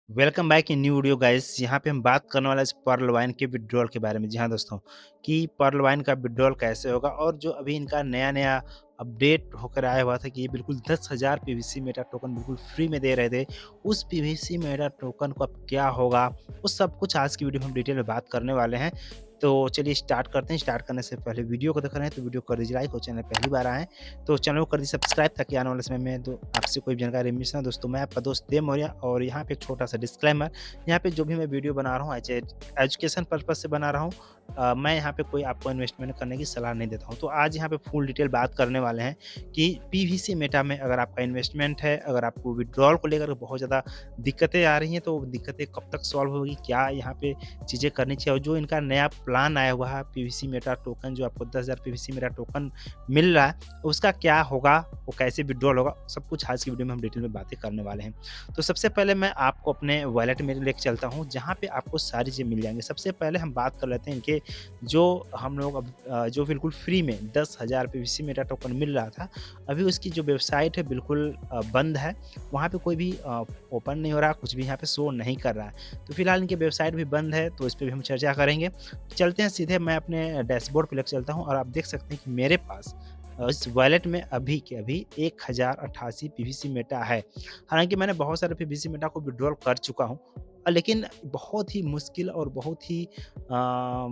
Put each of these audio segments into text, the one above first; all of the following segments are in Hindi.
Welcome back in new video guys. यहाँ पे हम बात करने वाले हैं पर्ल वाइन के विड्रॉल के बारे में। जी हाँ दोस्तों, कि पर्ल वाइन का विड्रॉल कैसे होगा और जो अभी इनका नया-नया अपडेट होकर आया हुआ था कि ये बिल्कुल 10,000 पीवीसी मेटा टोकन बिल्कुल फ्री में दे रहे थे। उस पीवीसी मेटा टोकन को अब क्या होगा, वो सब कुछ आज की वीडियो में हम डिटेल में बात करने वाले हैं। तो चलिए स्टार्ट करते हैं। स्टार्ट करने से पहले वीडियो को देख रहे हैं तो वीडियो को कर दीजिए लाइक और चैनल पहली बार आए हैं तो चैनल को कर दीजिए सब्सक्राइब ताकि आने वाले समय में तो आपसे कोई जानकारी मिस ना। दोस्तों मैं आपका दोस्त देव मौर्य और यहाँ पे एक छोटा सा डिस्क्लेमर। यहाँ पे जो भी मैं वीडियो बना रहा हूँ एजुकेशन पर्पज से बना रहा हूँ। मैं यहाँ पे कोई आपको इन्वेस्टमेंट करने की सलाह नहीं देता हूँ। तो आज यहाँ पे फुल डिटेल बात करने वाले हैं कि पीवीसी मेटा में अगर आपका इन्वेस्टमेंट है, अगर आपको विड्रॉल को लेकर बहुत ज़्यादा दिक्कतें आ रही हैं तो दिक्कतें कब तक सॉल्व होगी, क्या यहाँ पे चीज़ें करनी चाहिए और जो इनका नया प्लान आया हुआ है पीवीसी मेटा टोकन, जो आपको 10,000 पीवीसी मेटा टोकन मिल रहा है, उसका क्या होगा, वो कैसे विड्रॉल होगा, सब कुछ आज की वीडियो में हम डिटेल में बातें करने वाले हैं। तो सबसे पहले मैं आपको अपने वॉलेट में लेके चलता हूँ, जहाँ पे आपको सारी चीज़ें मिल जाएँगी। सबसे पहले हम बात कर लेते हैं इनके जो हम लोग अब जो बिल्कुल फ्री में 10,000 पीवीसी मेटा टोकन मिल रहा था, अभी उसकी जो वेबसाइट है बिल्कुल बंद है। वहाँ पे कोई भी ओपन नहीं हो रहा, कुछ भी यहाँ पे शो नहीं कर रहा है। तो फिलहाल इनकी वेबसाइट भी बंद है, तो इस पे भी हम चर्चा करेंगे। चलते हैं सीधे, मैं अपने डैशबोर्ड पे लेके चलता हूँ और आप देख सकते हैं कि मेरे पास इस वॉलेट में अभी के अभी 1088 पीवीसी मेटा है। हालाँकि मैंने बहुत सारे पीवीसी मेटा को विथड्रॉल कर चुका हूँ लेकिन बहुत ही मुश्किल और बहुत ही अ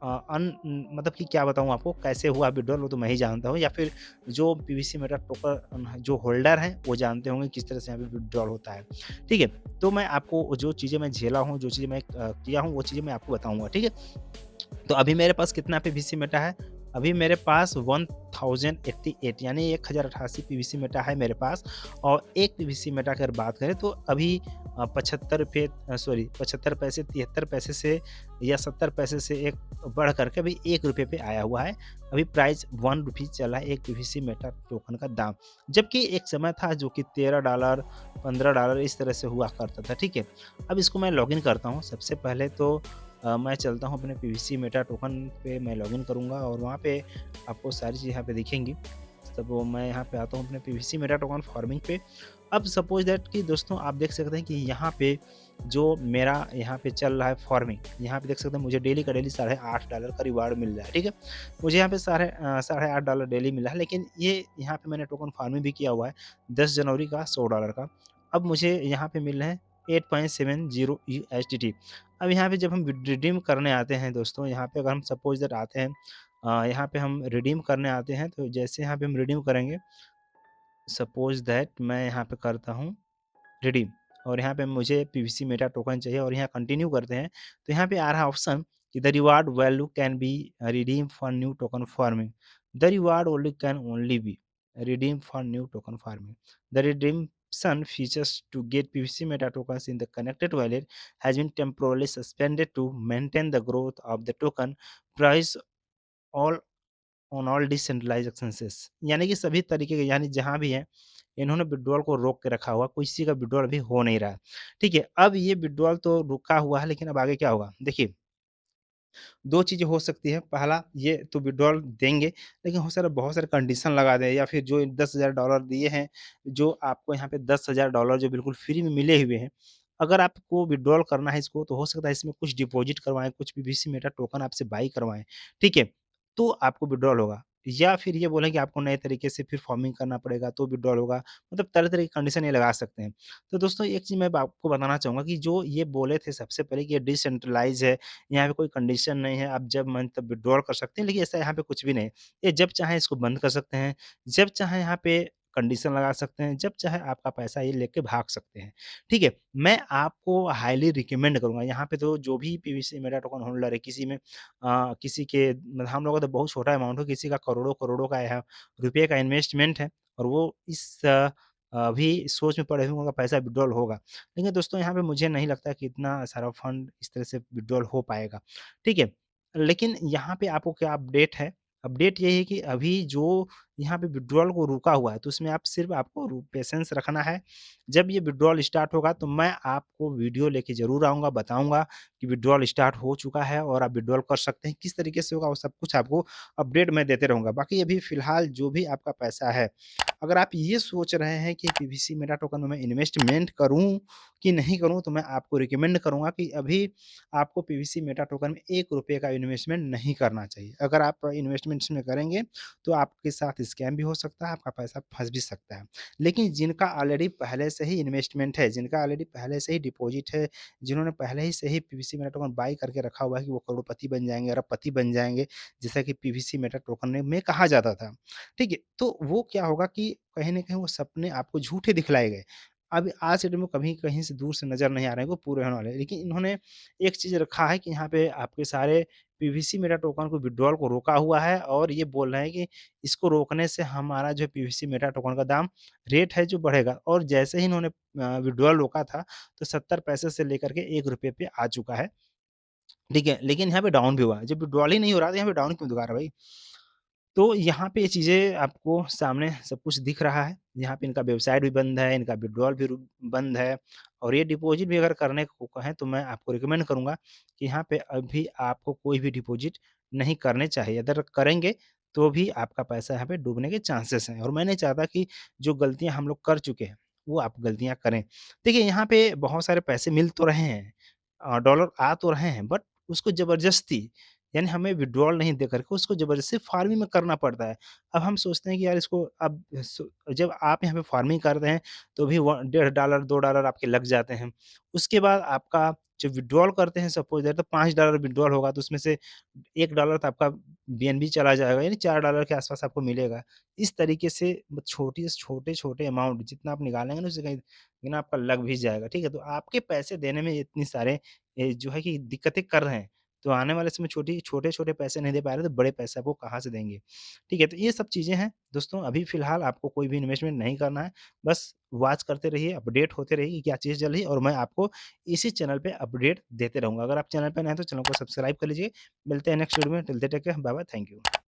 मतलब कि क्या बताऊँ आपको कैसे हुआ विथड्रॉल, वो तो मैं ही जानता हूँ या फिर जो पीवीसी मेटा टोकन जो होल्डर हैं वो जानते होंगे किस तरह से यहाँ पे विथड्रॉल होता है। ठीक है? तो मैं आपको जो चीज़ें मैं झेला हूँ, जो चीज़ें मैं किया हूँ वो चीज़ें मैं आपको बताऊँगा। ठीक है? तो अभी मेरे पास कितना पीवीसी मेटा है? अभी मेरे पास 1088 यानी 1088 पीवीसी मेटा है मेरे पास और एक पीवीसी मेटा की अगर बात करें तो अभी 75 पैसे 73 पैसे से या 70 पैसे से एक बढ़ करके अभी ₹1 पे आया हुआ है। अभी प्राइस ₹1 चल रहा है एक पीवीसी मेटा टोकन का दाम। जबकि एक समय था जो कि $13 $15 इस तरह से हुआ करता था। ठीक है? अब इसको मैं लॉगिन करता हूँ। सबसे पहले तो मैं चलता हूँ अपने पीवीसी मेटा टोकन पे, मैं लॉगिन करूँगा और वहाँ पे आपको सारी चीज़ें यहाँ पे दिखेंगी। तब वो मैं यहाँ पे आता हूँ अपने पीवीसी मेटा टोकन फार्मिंग पे। अब सपोज दैट कि दोस्तों आप देख सकते हैं कि यहाँ पे जो मेरा यहाँ पे चल रहा है फार्मिंग, यहाँ पे देख सकते हैं मुझे डेली का डेली $8.5 का रिवार्ड मिल रहा है। ठीक है? मुझे यहाँ पे साढ़े $8 डेली मिला है, लेकिन ये यहाँ पे मैंने टोकन फार्मिंग भी किया हुआ है 10 जनवरी का $100 का। अब मुझे यहाँ पे मिल रहे हैं 8.70 यूएसडीटी। अब यहाँ पे जब हम रिडीम करने आते हैं दोस्तों, यहाँ पे अगर हम सपोज दैट आते हैं यहाँ पे हम रिडीम करने आते हैं, तो जैसे यहाँ पे हम रिडीम करेंगे, सपोज दैट मैं यहाँ पे करता हूँ रिडीम और यहाँ पे मुझे पीवीसी मेटा टोकन चाहिए और यहाँ कंटिन्यू करते हैं, तो यहाँ पे आ रहा है ऑप्शन कि the reward value can be redeem for new token farming. The reward only can only B redeem for new token farming. The redemption features to get PVC meta tokens in the connected wallet has been temporarily suspended to maintain the growth of the token price all on all decentralised exchanges. यानी कि सभी तरीके के, यानी जहाँ भी हैं, इन्होंने विथड्रॉल को रोक के रखा हुआ, किसी का विथड्रॉल अभी हो नहीं रहा है। ठीक है? अब ये विथड्रॉल तो रुका हुआ है, लेकिन अब आगे क्या होगा? देखिए, 2 चीज़ें हो सकती हैं। पहला, ये तो विथड्रॉल देंगे, लेकिन हो सकता है बहुत सारे कंडीशन लगा दें या फिर जो $10,000 दिए हैं, जो आपको यहाँ पे $10,000 जो बिल्कुल फ्री में मिले हुए हैं, अगर आपको विथड्रॉल करना है इसको, तो हो सकता है इसमें कुछ डिपॉज़िट करवाएँ, कुछ पीवीसी मेटा टोकन आपसे बाई करवाएँ, ठीक है? तो आपको विथड्रॉल होगा, या फिर ये बोलें कि आपको नए तरीके से फिर फार्मिंग करना पड़ेगा तो विथड्रॉल होगा। मतलब तरह-तरह की कंडीशन ये लगा सकते हैं। तो दोस्तों एक चीज़ मैं ब आपको बताना चाहूँगा कि जो ये बोले थे सबसे पहले कि ये डिसेंट्रलाइज़ है, यहाँ पे कोई कंडीशन नहीं है, आप जब मन तब विथड्रॉल कर सकते हैं, लेकिन ऐसा यहाँ पे कुछ भी नहीं है। ये जब चाहें इसको बंद कर सकते हैं, जब चाहें यहाँ पे कंडीशन लगा सकते हैं, जब चाहे आपका पैसा ये लेके भाग सकते हैं। ठीक है? मैं आपको हाइली रिकमेंड करूँगा, यहाँ पे तो जो भी पीवीसी मेटा टोकन होल्डर है, किसी में किसी के मतलब हम लोगों का तो बहुत छोटा अमाउंट है, किसी का करोड़ों-करोड़ों का यहाँ रुपए का इन्वेस्टमेंट है और वो इस अभी सोच में पड़े हुए हैं उनका पैसा विथड्रॉल होगा। लेकिन दोस्तों यहाँ पे मुझे नहीं लगता कि इतना सारा फंड इस तरह से विथड्रॉल हो पाएगा, ठीक है? लेकिन यहाँ पे आपको क्या अपडेट है? अपडेट यही है कि अभी जो यहाँ पे विथड्रॉल को रुका हुआ है, तो उसमें आप सिर्फ़ आपको पेशेंस रखना है। जब ये विथड्रॉल स्टार्ट होगा तो मैं आपको वीडियो लेके ज़रूर आऊँगा, बताऊँगा कि विथड्रॉल स्टार्ट हो चुका है और आप विथड्रॉल कर सकते हैं। किस तरीके से होगा वो सब कुछ आपको अपडेट मैं देते रहूँगा। बाकी अभी फ़िलहाल जो भी आपका पैसा है, अगर आप ये सोच रहे हैं कि पीवीसी मेटा टोकन में मैं इन्वेस्टमेंट करूँ कि नहीं करूँ, तो मैं आपको रिकमेंड करूँगा कि अभी आपको पीवीसी मेटा टोकन में ₹1 का इन्वेस्टमेंट नहीं करना चाहिए। अगर आप इन्वेस्टमेंट इसमें करेंगे, तो आपके साथ स्कैम भी हो सकता है, आपका पैसा फँस भी सकता है। लेकिन जिनका ऑलरेडी पहले से ही इन्वेस्टमेंट है, जिनका ऑलरेडी पहले से ही डिपॉज़िट है, जिन्होंने पहले ही से ही पीवीसी मेटा टोकन बाय करके रखा हुआ है कि वो करोड़पति बन जाएँगे, अरबपति बन जाएँगे, जैसा कि पीवीसी मेटा टोकन में कहा जाता था। ठीक है? तो वो क्या होगा कि कहीं न कहीं वो सपने आपको झूठे दिखलाए गए। अब आज के टाइम में कभी कहीं से दूर से नज़र नहीं आ रहे हैं, वो पूरे होने वाले हैं। लेकिन इन्होंने एक चीज़ रखा है कि यहाँ पे आपके सारे पीवीसी मेटा टोकन को विथड्रॉल को रोका हुआ है और ये बोल रहे हैं कि इसको रोकने से हमारा जो पीवीसी मेटा टोकन का दाम रेट है जो बढ़ेगा और जैसे ही इन्होंने विथड्रॉल रोका था, तो 70 पैसे से लेकर के ₹1 पे आ चुका है। ठीक है? लेकिन यहाँ पे डाउन भी हुआ है। जब विथड्रॉल ही नहीं हो रहा, तो यहाँ पे डाउन क्यों दिखा रहा है भाई? तो यहाँ पे ये चीज़ें आपको सामने सब कुछ दिख रहा है। यहाँ पे इनका वेबसाइट भी बंद है, इनका विथड्रॉल भी बंद है और ये डिपॉज़िट भी अगर करने को कहें तो मैं आपको रिकमेंड करूँगा कि यहाँ पे अभी आपको कोई भी डिपॉज़िट नहीं करने चाहिए। अगर करेंगे तो भी आपका पैसा यहाँ पे डूबने के चांसेस हैं और मैं नहीं चाहता कि जो गलतियाँ हम लोग कर चुके हैं, वो आप गलतियाँ करें। देखिए यहाँ पे बहुत सारे पैसे मिल तो रहे हैं डॉलर आ तो रहे हैं बट उसको ज़बरदस्ती यानी हमें विथड्रॉल नहीं दे करके उसको ज़बरदस्ती फार्मिंग में करना पड़ता है। अब हम सोचते हैं कि यार इसको अब जब आप यहाँ पे फार्मिंग कर रहे हैं तो भी व डेढ़ डॉलर $2 आपके लग जाते हैं। उसके बाद आपका जब विथड्रॉल करते हैं सपोज़ दैट तो $5 विथड्रॉल होगा तो उसमें से $1 तो आपका बीएनबी चला जाएगा यानी $4 के आस-पास आपको मिलेगा। इस तरीके से छोटी से छोटे-छोटे अमाउंट जितना आप निकालेंगे ना उससे कहीं कहीं आपका लग भी जाएगा, ठीक है? तो आपके पैसे देने में इतनी सारे जो है कि दिक्कतें कर रहे हैं। तो आने वाले समय छोटे-छोटे पैसे नहीं दे पा रहे तो बड़े पैसे आपको कहाँ से देंगे? ठीक है, तो ये सब चीज़ें हैं दोस्तों अभी फ़िलहाल आपको कोई भी इन्वेस्टमेंट नहीं करना है। बस वॉच करते रहिए, अपडेट होते रहिए कि क्या चीज़ चल रही है और मैं आपको इसी चैनल पे अपडेट देते रहूँगा। अगर आप चैनल पे नए हैं तो चैनल को सब्सक्राइब कर लीजिए। मिलते हैं नेक्स्ट वीडियो में, till then take care, bye bye, thank you.